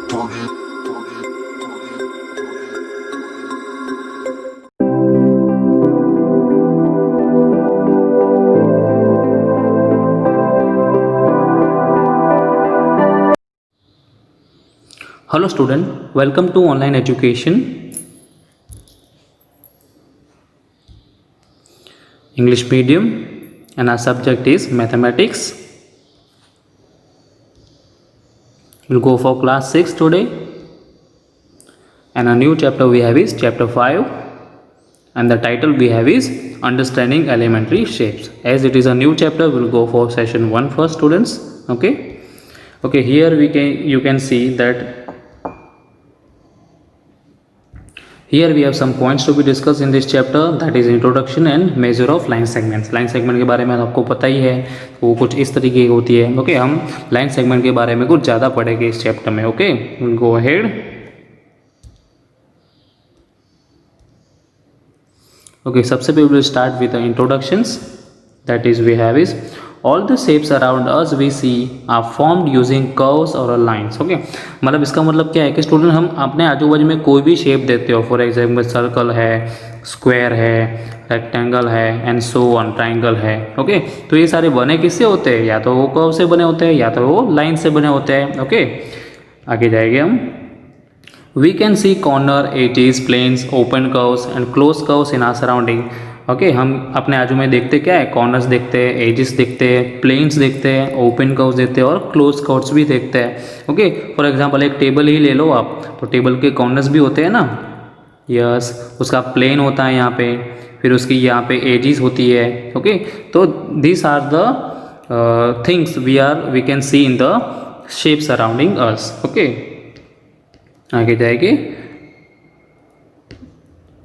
Hello student, welcome to online education. English medium and our subject is mathematics. We'll go for class 6 today. And a new chapter we have is chapter 5. And the title we have is Understanding Elementary Shapes. As it is a new chapter, we'll go for session 1 first, students. Okay, here you can see that here we have some points to be discussed in this chapter, that is introduction and measure of line segments. Line segment के बारे में आपको पता ही है, वो कुछ इस तरीके की होती है. ओके, हम लाइन सेगमेंट के बारे में कुछ ज़्यादा पढ़ेंगे इस चैप्टर में. Okay, go ahead. ओके, सबसे पहले will start with the introductions. That is we have is all the shapes around us we see are formed using curves or lines. Okay, मतलब इसका मतलब क्या है कि स्टूडेंट हम अपने आजू बाजू में कोई भी शेप देते हो, फॉर एग्जाम्पल सर्कल है, स्क्वायर है, रेक्टेंगल है एंड सो ऑन, ट्राइंगल है. ओके, तो ये सारे बने किससे होते हैं? या तो वो कर्व से बने होते हैं या तो वो लाइन से बने होते हैं. ओके, आगे जाएंगे हम. We can see corner, edges, planes, open curves and closed curves in our surrounding. Okay, हम अपने आजू में देखते क्या है? कॉर्नर्स देखते हैं, एजेस देखते हैं, प्लेन्स देखते हैं, ओपन कर्व्स देखते हैं और क्लोज कर्व्स भी देखते हैं. ओके, फॉर एग्जांपल एक टेबल ही ले लो आप, तो टेबल के कॉर्नर्स भी होते हैं ना. यस, उसका प्लेन होता है यहाँ पे, फिर उसकी यहाँ पे एजेस होती है. ओके, तो this are the things we can see in the shape surrounding us. Okay, आगे जाएगी.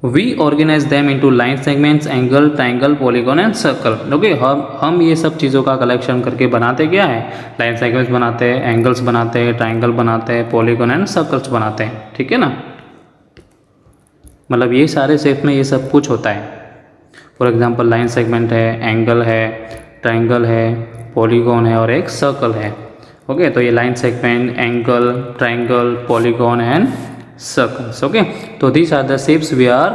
We organize them into line segments, angle, triangle, polygon and circle. Okay, हम ये सब चीज़ों का कलेक्शन करके बनाते क्या है? लाइन सेगमेंट्स बनाते हैं, एंगल्स बनाते हैं, ट्राइंगल बनाते हैं, पॉलीगॉन एंड सर्कल्स बनाते हैं. ठीक है ना, मतलब ये सारे शेप में ये सब कुछ होता है. फॉर एग्जांपल लाइन सेगमेंट है, एंगल है, ट्राइंगल है, पॉलीगॉन है और एक सर्कल है. ओके, तो ये line segment, angle, triangle, polygon and circles. Okay, so these are the shapes we are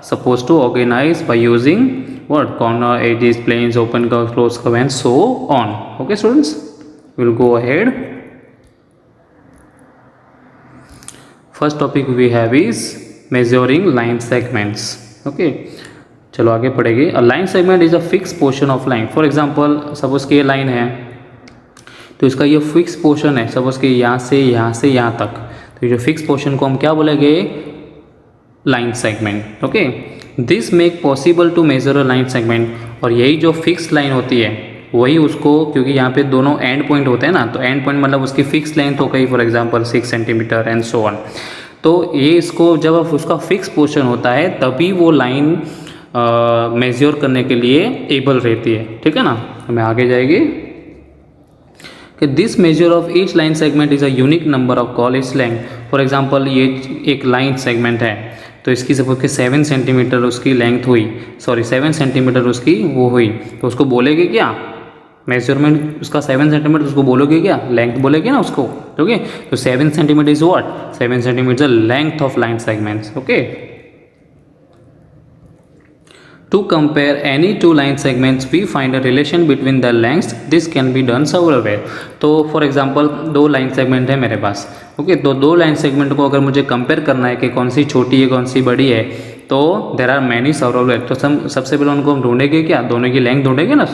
supposed to organize by using what? Corner, edges, planes, open curves, closed curve and so on. Okay students, we'll go ahead. First topic we have is measuring line segments. Okay, चलो आगे पढ़ेंगे. A line segment is a fixed portion of line. For example, suppose कि ये line है, तो इसका ये fixed portion है. suppose कि यहाँ से यहाँ तक, तो जो फिक्स पोर्शन को हम क्या बोलेंगे? Line segment. Okay, this make possible to measure a line segment. और यही जो फिक्स लाइन होती है वही उसको, क्योंकि यहाँ पे दोनों एंड पॉइंट होते हैं ना, तो एंड पॉइंट मतलब उसकी फिक्स लेंथ हो गई, for example 6 centimetre and so on. तो ये इसको जब उसका फिक्स पोर्शन होता है तभी वो लाइन मेजर करने के लिए एबल रहती है. ठीक है ना, हमें आगे जाएगी कि this measure of each line segment is a unique number of call its length. For example ये एक लाइन सेगमेंट है, तो इसकी सपोज के 7 सेंटीमीटर उसकी लेंथ हुई, 7 सेंटीमीटर उसकी वो हुई, तो उसको बोलेगे क्या? मेजरमेंट उसका 7 सेंटीमीटर, उसको बोलोगे क्या? लेंथ बोलेगे ना उसको. ओके, तो 7 centimetre is what? 7 centimetre length of line segments. Okay, to compare any two line segments we find a relation between the lengths. This can be done several ways. तो for example 2 line segment है मेरे पास. Okay, तो 2 line segment को अगर मुझे compare करना है कि कौन सी छोटी है कौन सी बड़ी है, तो there are many several ways. तो सबसे पहले उनको हम ढूंढेंगे क्या? दोनों की लेंथ ढूंढेंगे ना.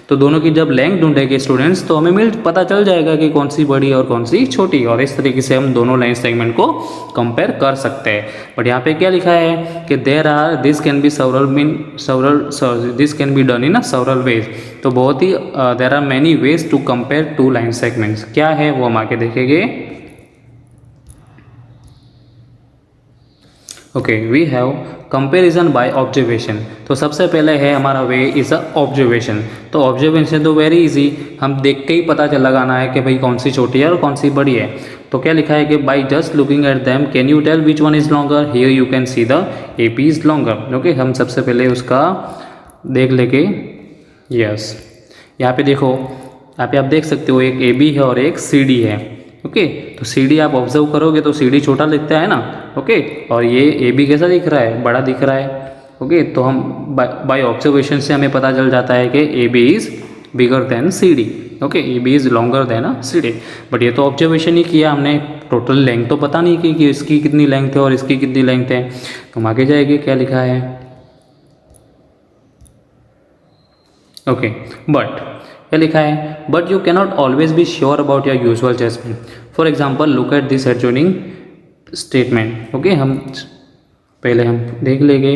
तो दोनों की जब लेंथ ढूंढेंगे स्टूडेंट्स, तो हमें पता चल जाएगा कि कौन सी बड़ी और कौन सी छोटी, और इस तरीके से हम दोनों लाइन सेगमेंट को कंपेयर कर सकते हैं. बट यहाँ पे क्या लिखा है कि this can be done in several ways. तो बहुत ही there are many ways to compare 2 line segments. क्या है वो हम आगे देखेंगे. Okay, we have comparison by observation. तो सबसे पहले है हमारा वे इज़ अ ऑब्जर्वेशन. तो ऑब्जर्वेशन तो वेरी इजी, हम देख के ही पता चल लगाना है कि भाई कौन सी छोटी है और कौन सी बड़ी है. तो क्या लिखा है कि by just looking at them can you tell which one is longer. Here you can see the AP is longer. Okay, हम सबसे पहले उसका देख लेके. यस, यहाँ पे देखो, यहाँ पे आप देख सकते हो एक AB है और एक CD है. ओके। तो सी डी आप ऑब्जर्व करोगे तो सी डी छोटा दिखता है ना, ओके। और ये ए बी कैसा दिख रहा है, बड़ा दिख रहा है, ओके। तो हम बाय ऑब्जर्वेशन से हमें पता चल जाता है कि A B is bigger than C D, okay. A B is longer than C D. But ये तो ऑब्जर्वेशन ही किया हमने, टोटल लेंथ तो पता नहीं कि इसकी कितनी लेंथ है और इसकी कितनी लेंथ है। तो हम आगे जाएंगे, क्या लिखा है, ओके। बट क्या लिखा है, but you cannot always be sure about your usual judgement. For example look at this adjoining statement, okay. हम पहले हम देख लेंगे,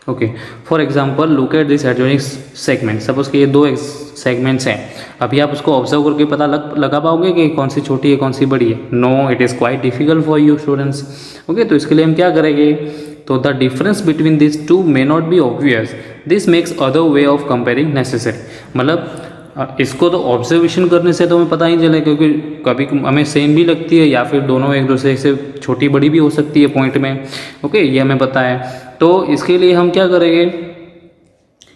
okay. For example look at this adjoining segment. Suppose कि ये दो सेगमेंट्स हैं, अभी आप उसको ऑब्जर्व करके पता लगा पाओगे कि कौन सी छोटी है कौन सी बड़ी है। No, it is quite difficult for you students, okay. तो इसके लिए हम क्या करेंगे, तो the difference between this two may not be obvious, this makes other way of comparing necessary. मतलब इसको तो ऑब्जर्वेशन करने से तो हमें पता ही चले, क्योंकि कभी हमें सेम भी लगती है या फिर दोनों एक दूसरे से छोटी बड़ी भी हो सकती है पॉइंट में, ओके। ये हमें पता है। तो इसके लिए हम क्या करेंगे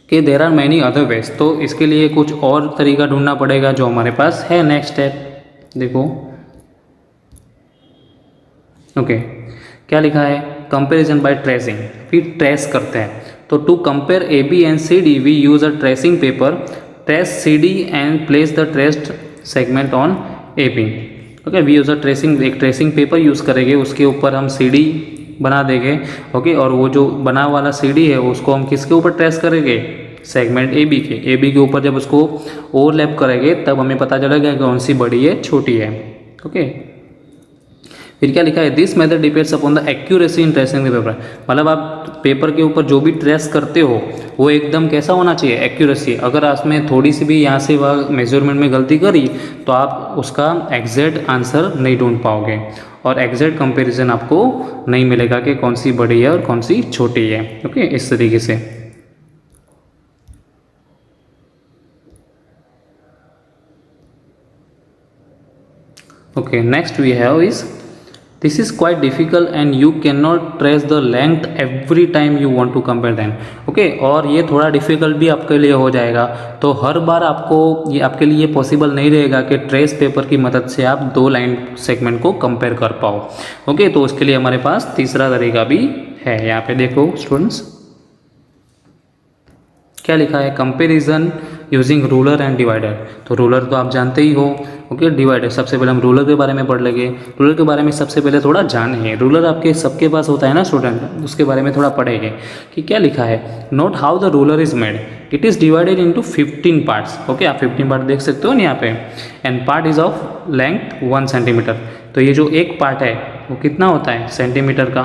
कि there are many other ways, तो इसके लिए कुछ और तरीका ढूंढना पड़ेगा जो हमारे पास है। नेक्स्ट स्टेप देखो, ओके। क्या लिखा है, कंपेरिजन बाय ट्रेसिंग, फिर ट्रेस करते हैं। तो to compare A B and C D we use a tracing paper, trace C D and place the traced segment on A B, okay. We use a tracing, एक tracing paper use करेंगे, उसके ऊपर हम C D बना देंगे, okay. और वो जो बना वाला सी डी है उसको हम किसके ऊपर ट्रेस करेंगे, सेगमेंट ए बी के ऊपर। जब उसको ओवरलैप करेंगे तब हमें पता चलेगा कौन सी बड़ी है छोटी है, ओके। फिर क्या लिखा है, this method depends upon the accuracy in tracing the paper. मतलब आप पेपर के ऊपर जो भी ट्रेस करते हो वो एकदम कैसा होना चाहिए, एक्यूरेसी। अगर उसमें थोड़ी सी भी यहाँ से वह मेजरमेंट में गलती करी तो आप उसका एग्जैक्ट आंसर नहीं ढूंढ पाओगे और एग्जैक्ट कंपैरिजन आपको नहीं मिलेगा कि कौन सी बड़ी है और कौन सी छोटी है, ओके। इस तरीके से, okay. Next we have is, this is quite difficult and you can not trace the length every time you want to compare them, okay. और ये थोड़ा डिफिकल्ट भी आपके लिए हो जाएगा। तो हर बार आपको ये आपके लिए पॉसिबल नहीं रहेगा कि ट्रेस पेपर की मदद से आप दो लाइन सेगमेंट को कंपेयर कर पाओ, ओके। तो उसके लिए हमारे पास तीसरा तरीका भी है। यहाँ पे देखो स्टूडेंट्स, क्या लिखा है, comparison using ruler and divider. तो रूलर तो आप जानते ही हो, ओके। डिवाइडर, सबसे पहले हम रूलर के बारे में पढ़ लेंगे। रूलर के बारे में सबसे पहले थोड़ा जाने, रूलर आपके सबके पास होता है ना स्टूडेंट, उसके बारे में थोड़ा पढ़ेंगे कि क्या लिखा है। Note how the ruler is made, it is divided into 15 parts, okay. आप 15 पार्ट देख सकते हो ना यहाँ पे, and part is of length 1 centimetre. तो ये जो एक पार्ट है वो कितना होता है, सेंटीमीटर का,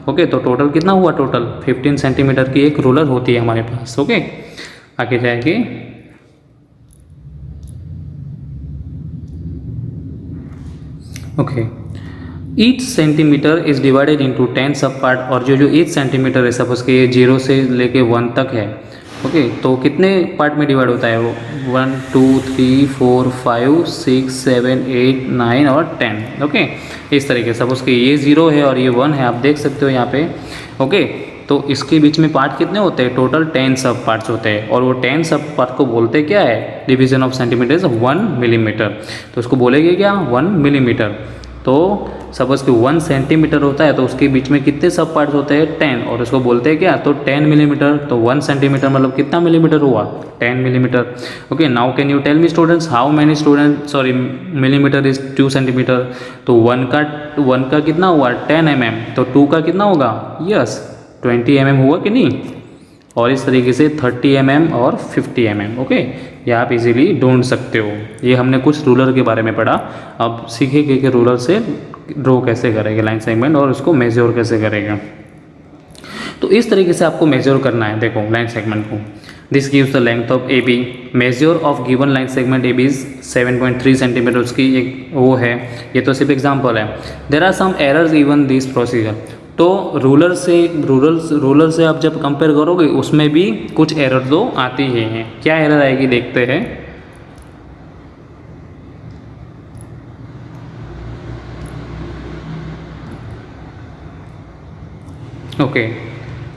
ओके। तो टोटल कितना हुआ, टोटल 15 सेंटीमीटर की एक रूलर होती है हमारे पास, ओके। आगे जाएंगे, okay. Each centimetre is divided into 10 सब पार्ट। और जो ईच सेंटीमीटर है, सपोज कि ये 0 से लेके 1 तक है, ओके। तो कितने पार्ट में डिवाइड होता है वो, 1 2 3 4 5 6 7 8 9 और 10, ओके। इस तरीके से सपोज कि ये 0 है और ये 1 है, आप देख सकते हो यहाँ पे, ओके। तो इसके बीच में पार्ट कितने होते हैं, टोटल 10 सब पार्ट्स होते हैं। और वो 10 सब पार्ट को बोलते क्या है, division of centimetre is 1 millimetre. तो उसको बोलेंगे क्या, 1 मिलीमीटर। तो सपोज कि 1 सेंटीमीटर होता है तो उसके बीच में कितने सब पार्ट्स होते हैं, 10, और उसको बोलते हैं क्या, तो 10 मिलीमीटर। तो 1 सेंटीमीटर मतलब कितना मिलीमीटर हुआ, 10 millimetre, okay. Now can you tell me students how many millimetre is 2 centimetre. तो 1 का कितना हुआ, 10 mm। तो 2 का कितना होगा, यस 20 mm हुआ कि नहीं। और इस तरीके से 30 mm और 50 mm, ओके। ये आप इजीली ढूंढ सकते हो। ये हमने कुछ रूलर के बारे में पढ़ा। अब सीखेंगे कि रूलर से ड्रॉ कैसे करेंगे लाइन सेगमेंट और उसको मेजर कैसे करेंगे। तो इस तरीके से आपको मेजर करना है, देखो लाइन सेगमेंट को। This gives the length of A B, measure of given line segment A B is 7.3 centimetre, उसकी एक वो है। ये तो सिर्फ एग्जाम्पल है। There are some errors even this procedure. तो रूलर से आप जब कंपेयर करोगे उसमें भी कुछ एरर तो आती ही हैं। क्या एरर आएगी देखते हैं, ओके।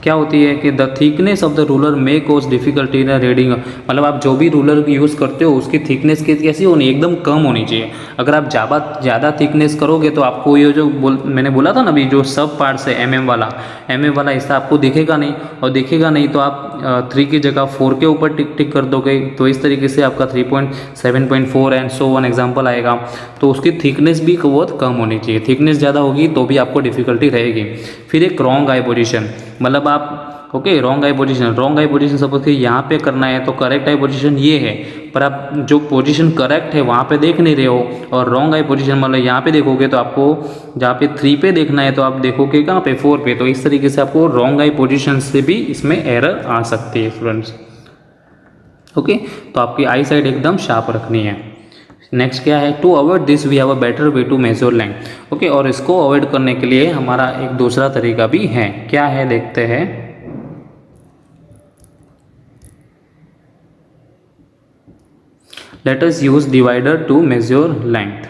क्या होती है कि the thickness of the ruler may cause difficulty in reading, मतलब आप जो भी रूलर यूज़ करते हो उसकी थिकनेस कैसी होनी, एकदम कम होनी चाहिए। अगर आप ज़्यादा थिकनेस करोगे तो आपको ये जो मैंने बोला था ना अभी, जो सब पार्ट्स है एम एम वाला हिस्सा आपको दिखेगा नहीं, और दिखेगा नहीं तो आप 3 की जगह 4 के ऊपर टिक टिक कर दोगे, तो इस तरीके से आपका 3.7.4 एंड सो वन एग्जाम्पल आएगा। तो उसकी थिकनेस भी बहुत कम होनी चाहिए, थिकनेस ज़्यादा होगी तो भी आपको डिफिकल्टी रहेगी। फिर एक रॉन्ग आई पोजीशन, मतलब आप रॉन्ग आई पोजीशन सपोज कि यहाँ पे करना है तो करेक्ट आई पोजीशन ये है, पर आप जो पोजीशन करेक्ट है वहाँ पे देख नहीं रहे हो, और रॉन्ग आई पोजीशन मतलब यहाँ पे देखोगे तो आपको जहाँ पे 3 पे देखना है तो आप देखोगे कहाँ पे 4 पे, तो इस तरीके से आपको रॉन्ग आई पोजीशन से भी इसमें एरर आ सकती है स्टूडेंट्स। ओके, तो आपकी आई साइड एकदम शार्प रखनी है। नेक्स्ट क्या है, to avoid this we have a better way to measure length. Okay, और इसको अवॉइड करने के लिए हमारा एक दूसरा तरीका भी है, क्या है देखते हैं। Let us use divider to measure length.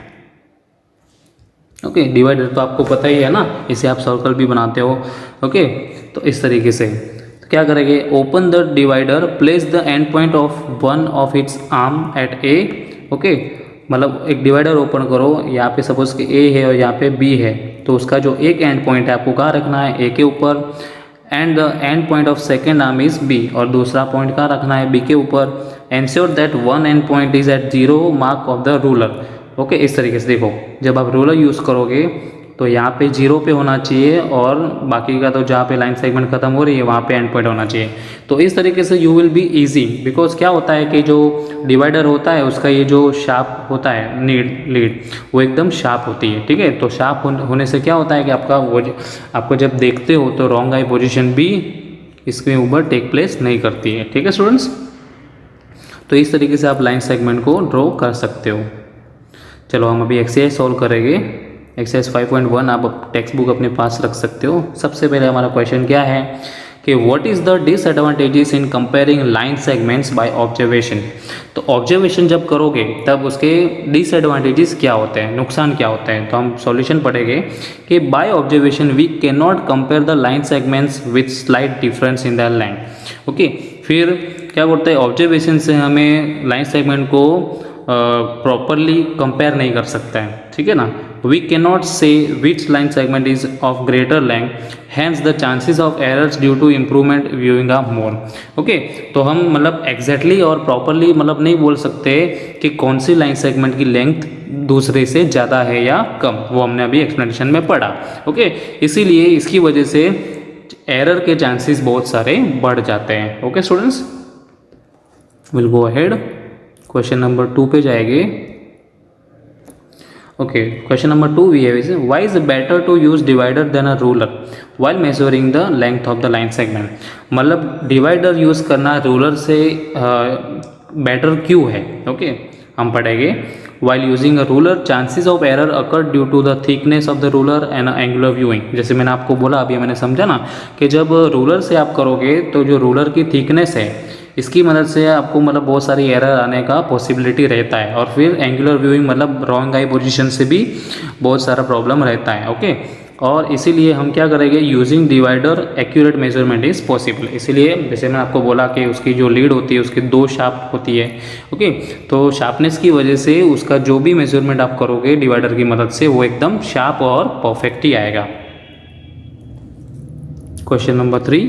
Okay, divider तो आपको पता ही है ना, इसे आप सर्कल भी बनाते हो। ओके, तो इस तरीके से तो क्या करेंगे, open the divider, place the end point of one of its arm at A. Okay, मतलब एक डिवाइडर ओपन करो, यहाँ पे सपोज कि ए है और यहाँ पे बी है, तो उसका जो एक एंड पॉइंट है आपको कहाँ रखना है, ए के ऊपर, and the end point of second arm is B, और दूसरा पॉइंट कहाँ रखना है, बी के ऊपर। Ensure that one end point is at 0 mark of the ruler. Okay, इस तरीके से देखो, जब आप रूलर यूज़ करोगे तो यहाँ पे 0 पे होना चाहिए, और बाकी का तो जहाँ पे लाइन सेगमेंट खत्म हो रही है वहाँ पे एंड पॉइंट होना चाहिए। तो इस तरीके से you will be easy, because क्या होता है कि जो डिवाइडर होता है उसका ये जो शार्प होता है लीड वो एकदम शार्प होती है। ठीक है, तो शार्प होने से क्या होता है कि आपको जब देखते हो तो रॉन्ग आई पोजिशन भी इसके ऊपर टेक प्लेस नहीं करती है। ठीक है स्टूडेंट्स, तो इस तरीके से आप लाइन सेगमेंट को ड्रॉ कर सकते हो। चलो हम अभी एक्सरसाइज सॉल्व करेंगे। एक्सरसाइज 5.1 आप टेक्स्ट बुक अपने पास रख सकते हो। सबसे पहले हमारा क्वेश्चन क्या है कि what is the disadvantages in comparing line segments bye observation. तो ऑब्जर्वेशन जब करोगे तब उसके डिसएडवांटेजेस क्या होते हैं, नुकसान क्या होते हैं। तो हम सॉल्यूशन पढ़ेंगे कि by observation we can not compare the line segments with slight difference in the length. Okay, फिर क्या बोलते हैं, ऑब्जर्वेशन से हमें लाइन सेगमेंट को प्रॉपरली कंपेयर नहीं कर सकता है। ठीक है ना, we can not say which line segment is of greater length, hence the chances of errors due to improvement viewing are more. Okay, तो हम मतलब एग्जैक्टली और प्रॉपरली मतलब नहीं बोल सकते कि कौन सी लाइन सेगमेंट की लेंथ दूसरे से ज़्यादा है या कम, वो हमने अभी एक्सप्लेनेशन में पढ़ा। ओके, इसीलिए इसकी वजह से एरर के चांसेस बहुत सारे बढ़ जाते हैं। Okay students, will go ahead, question number 2 पे जाएंगे। Okay, question number 2 we have is why is better to use divider than a ruler while measuring the length of the line segment. मतलब divider use करना ruler से better क्यों है। Okay, हम पढ़ेंगे while using a ruler chances of error occur due to the thickness of the ruler and angular viewing। जैसे मैंने आपको बोला, अभी मैंने समझा ना कि जब रूलर से आप करोगे तो जो रूलर की थिकनेस है इसकी मदद से आपको मतलब बहुत सारी एरर आने का पॉसिबिलिटी रहता है, और फिर एंगुलर व्यूइंग मतलब रॉन्ग आई पोजीशन से भी बहुत सारा प्रॉब्लम रहता है। ओके, और इसीलिए हम क्या करेंगे, using divider accurate measurement is possible. इसीलिए जैसे मैंने आपको बोला कि उसकी जो लीड होती है उसकी 2 शार्प होती है। ओके, तो शार्पनेस की वजह से उसका जो भी मेजरमेंट आप करोगे डिवाइडर की मदद से वो एकदम शार्प और परफेक्ट ही आएगा। Question number 3,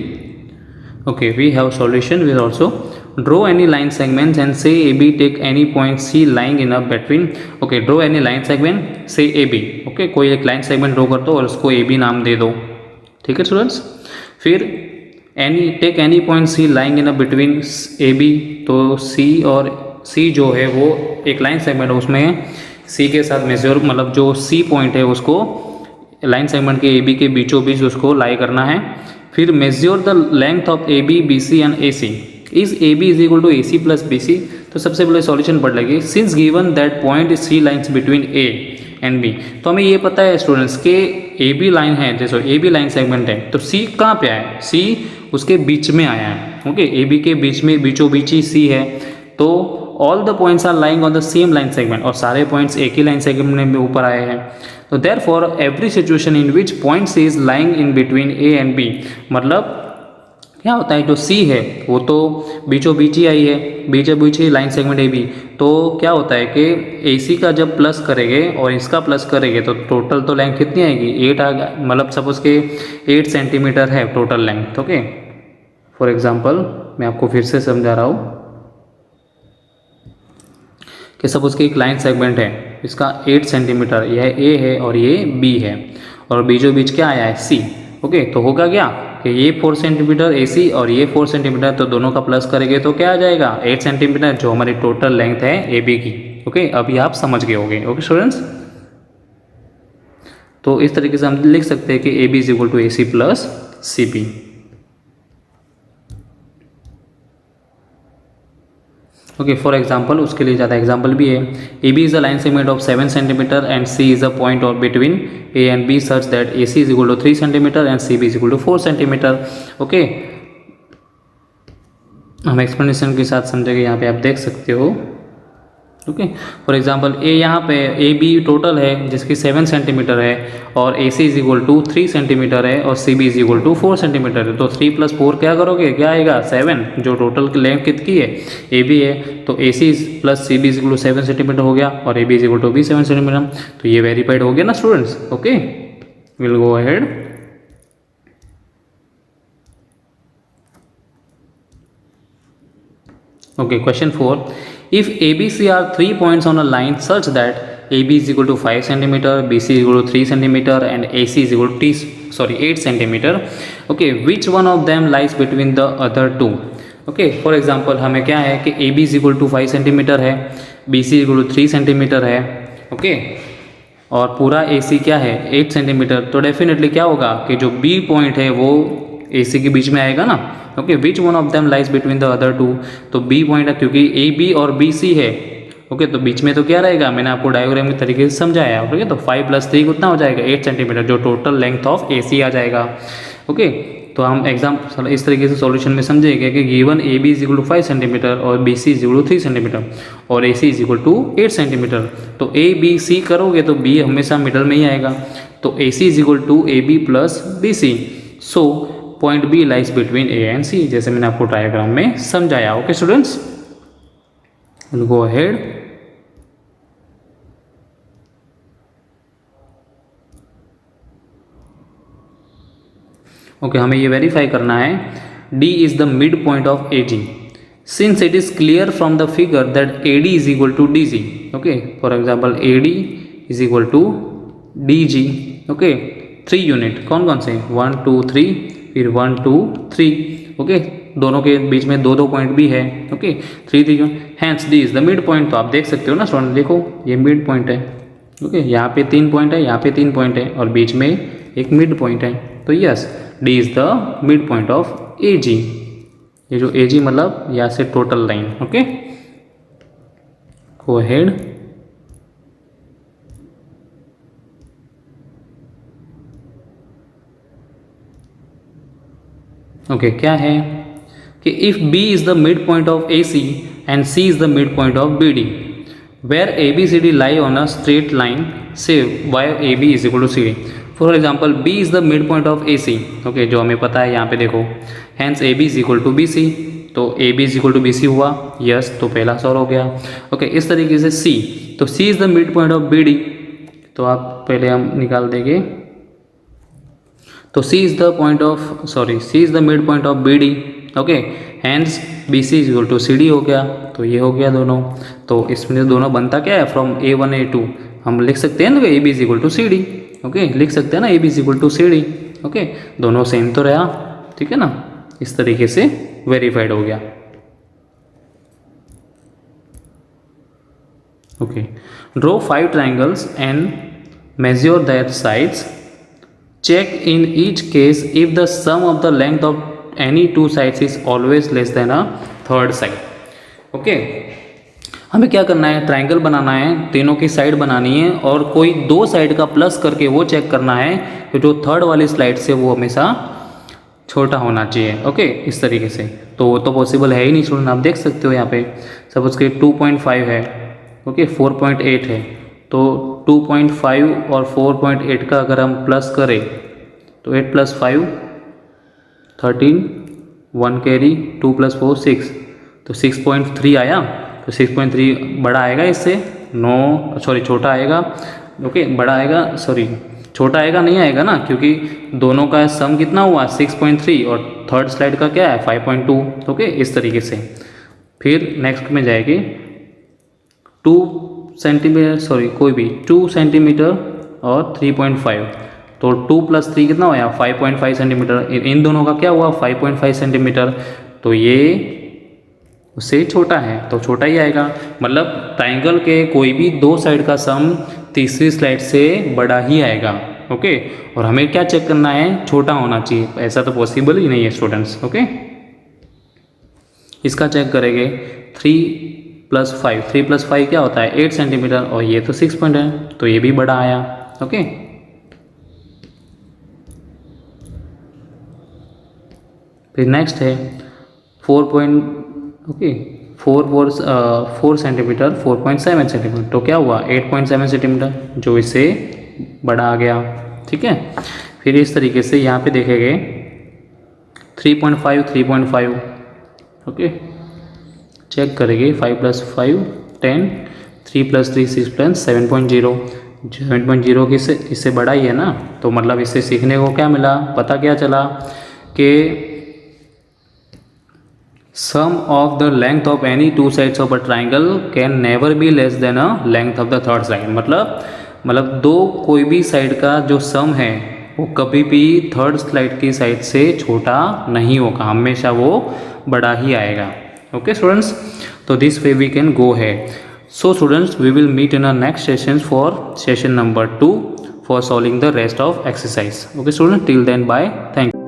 okay, we have solution will also draw any line segments and say AB, take any point C lying in a between। okay, draw any line segment say AB। okay, कोई एक line segment draw कर दो और उसको AB नाम दे दो। ठीक है स्टूडेंट्स, फिर take any point C lying in a between AB, तो C और C जो है वो एक लाइन सेगमेंट है, उसमें C के साथ मेजर मतलब जो C पॉइंट है उसको लाइन सेगमेंट के AB के बीचों बीच उसको लाई करना है। फिर measure the length of AB, BC and AC। Is AB is equal to AC plus BC। तो सबसे पहले सॉल्यूशन पढ़ लेंगे। Since given that point is 3 lines between A and B, तो हमें ये पता है स्टूडेंट्स के AB लाइन है, जैसे AB लाइन सेगमेंट है, तो C कहाँ पे आया है, C उसके बीच में आया है। ओके, AB के बीच में बीचों बीच ही C है, तो all the points are lying on the same line segment, और सारे पॉइंट्स एक ही लाइन सेगमेंट में ऊपर आए हैं। तो therefore every situation in which point C is lying in between A and B, मतलब क्या होता है, जो सी है वो तो बीचों बीच ही आई है, बीचों बीच ही लाइन सेगमेंट ए बी, तो क्या होता है कि ए सी का जब प्लस करेंगे और इसका प्लस करेंगे तो टोटल तो लेंथ कितनी आएगी, 8 आ गया, मतलब सपोज के 8 सेंटीमीटर है total length. Okay, for example मैं आपको फिर से समझा रहा हूँ कि सपोज कि एक लाइन सेगमेंट है, इसका 8 सेंटीमीटर, यह ए है और ये बी है, और बीचों बीच क्या आया है, सी। ओके, तो होगा क्या कि ये 4 सेंटीमीटर ए सी और ये 4 सेंटीमीटर, तो दोनों का प्लस करेंगे तो क्या आ जाएगा, 8 सेंटीमीटर, जो हमारी टोटल लेंथ है ए बी की। ओके, अभी आप समझ गए होंगे। ओके स्टूडेंट्स, तो इस तरीके से हम लिख सकते हैं कि A B is equal to A C plus C B. Okay, for example, उसके लिए ज़्यादा एग्जाम्पल भी है। A B is a line segment of 7 centimetre and C is a point of between A and B such that A C is equal to 3 centimetre and C B is equal to 4 centimetre. Okay, हम explanation के साथ समझेंगे, यहाँ पे आप देख सकते हो। ओके, फॉर एग्जाम्पल ए, यहाँ पे ए बी टोटल है जिसकी 7 सेंटीमीटर है, और A C is equal to 3 centimetre है, और C B is equal to 4 centimetre है। तो 3 + 4 क्या करोगे, क्या आएगा, 7, जो टोटल लेंथ कितनी है, ए बी है, तो A C plus C B is equal to 7 centimetre हो गया, और A B is equal to B 7 centimetre. तो ये वेरीफाइड हो गया ना students. Okay, will go ahead. Okay, question 4. If ABC are 3 points on a line such that AB is equal to 5 centimeter, BC is equal to 3 centimeter, and AC is equal to 8 centimeter. Okay, which one of them lies between the other two? Okay, for example, हमें क्या है कि AB is equal to 5 centimeter है, BC is equal to 3 centimeter है, okay, और पूरा AC क्या है, 8 सेंटीमीटर। तो डेफिनेटली क्या होगा कि जो B पॉइंट है वो AC के बीच में आएगा ना। Okay, which one of them lies between the other two, तो बी पॉइंट है क्योंकि ए बी और बी सी है। ओके, तो बीच में तो क्या रहेगा, मैंने आपको डायग्राम के तरीके से समझाया। ओके, तो 5 + 3 कितना हो जाएगा, 8 सेंटीमीटर, जो टोटल लेंथ ऑफ ए सी आ जाएगा। ओके, तो हम एग्जाम इस तरीके से सॉल्यूशन में समझेंगे कि given A B is equal to 5 centimetre और B C is equal to 3 centimetre और A C is equal to 8 centimetre. तो ए बी सी करोगे तो बी हमेशा मिडल में ही आएगा, तो A C is equal to A B plus B C. So point B lies between A and C, जैसे मैंने आपको डायग्राम में समझाया। Okay students, will go ahead. Okay, हमें ये वेरीफाई करना है, D is the mid point of A G since it is clear from the figure that A D is equal to D G. Okay, for example A D is equal to D G. Okay, 3 unit कौन कौन से, 1 2 3, फिर 1 2 3। Okay, दोनों के बीच में 2 point भी है। Okay, 3 3, hence D is the mid point. तो आप देख सकते हो ना स्टूडेंट, देखो ये मिड पॉइंट है। ओके, यहाँ पे 3 पॉइंट है, यहाँ पे 3 पॉइंट है, और बीच में एक मिड पॉइंट है। तो yes, D is the mid point of A G. ये जो ए जी मतलब यहाँ से total line. Okay, go ahead. Okay, क्या है कि if B is the mid point of A C and C is the mid point of B D, where A B C D lie on a straight line से why A B is equal to C D. For example, B is the mid point of A C. Okay, जो हमें पता है यहाँ पे देखो, hence A B is equal to B C, तो A B is equal to B C हुआ। Yes, तो पहला सॉल्व हो गया। ओके, इस तरीके से सी, तो C is the mid point of B D, तो आप पहले हम निकाल देंगे, तो C is the point of C is the mid point of BD। Okay, hence BC is equal to CD हो गया। तो ये हो गया दोनों। तो इसमें दोनों बनता क्या है, फ्रॉम A1 A2 हम लिख सकते हैं ना कि AB is equal to CD। Okay, लिख सकते हैं ना AB is equal to CD। Okay, दोनों सेम तो रहा, ठीक है ना, इस तरीके से वेरीफाइड हो गया। Okay, draw 5 triangles and measure their sides. Check in each case if the sum of the length of any 2 sides is always less than a third side। Okay, हमें क्या करना है, ट्राइंगल बनाना है, तीनों की साइड बनानी है, और कोई 2 साइड का प्लस करके वो चेक करना है कि जो थर्ड वाली स्लाइड से वो हमेशा छोटा होना चाहिए। ओके, इस तरीके से तो वो तो पॉसिबल है ही नहीं स्टूडेंट। आप देख सकते हो यहाँ पे सपोज के 2.5 है, ओके, 4.8 है, तो 2.5 और 4.8 का अगर हम प्लस करें तो 8 + 5 13, 1 कैरी 2 + 4 6, तो 6.3 आया। तो 6.3 बड़ा आएगा इससे, छोटा आएगा। ओके, बड़ा आएगा, छोटा आएगा नहीं आएगा ना, क्योंकि दोनों का सम कितना हुआ 6.3 और थर्ड स्लाइड का क्या है 5.2। ओके, इस तरीके से। फिर नेक्स्ट में जाएगी 2 सेंटीमीटर, कोई भी 2 सेंटीमीटर और 3.5, तो 2 + 3 कितना हुआ 5.5 सेंटीमीटर। इन दोनों का क्या हुआ 5.5 सेंटीमीटर, तो ये उससे छोटा है, तो छोटा ही आएगा। मतलब ट्राइंगल के कोई भी दो साइड का सम तीसरी स्लाइड से बड़ा ही आएगा। ओके, और हमें क्या चेक करना है, छोटा होना चाहिए। ऐसा तो पॉसिबल ही नहीं है स्टूडेंट्स। ओके, इसका चेक करेंगे 3 + 5, 3 + 5 क्या होता है 8 सेंटीमीटर, और ये तो 6 पॉइंट है, तो ये भी बड़ा आया। ओके, फिर नेक्स्ट है 4 सेंटीमीटर 4.7 सेंटीमीटर, तो क्या हुआ 8.7 सेंटीमीटर, जो इससे बड़ा आ गया। ठीक है, फिर इस तरीके से यहाँ पे देखेंगे 3.5 3.5। ओके, चेक करेंगे 5 + 5 10, 3 + 3 6 + 7.0, 7.0 की इससे बड़ा ही है ना। तो मतलब इससे सीखने को क्या मिला, पता क्या चला कि sum of the length of any two sides of a triangle can never be less than a length of the third side. मतलब दो कोई भी साइड का जो सम है वो कभी भी थर्ड स्लाइड की साइड से छोटा नहीं होगा, हमेशा वो बड़ा ही आएगा। ओके स्टूडेंट्स, तो this way we can go है। So students, we will meet in a next session for session number 2 for solving the rest of exercise. Okay students, till then, bye, thank you.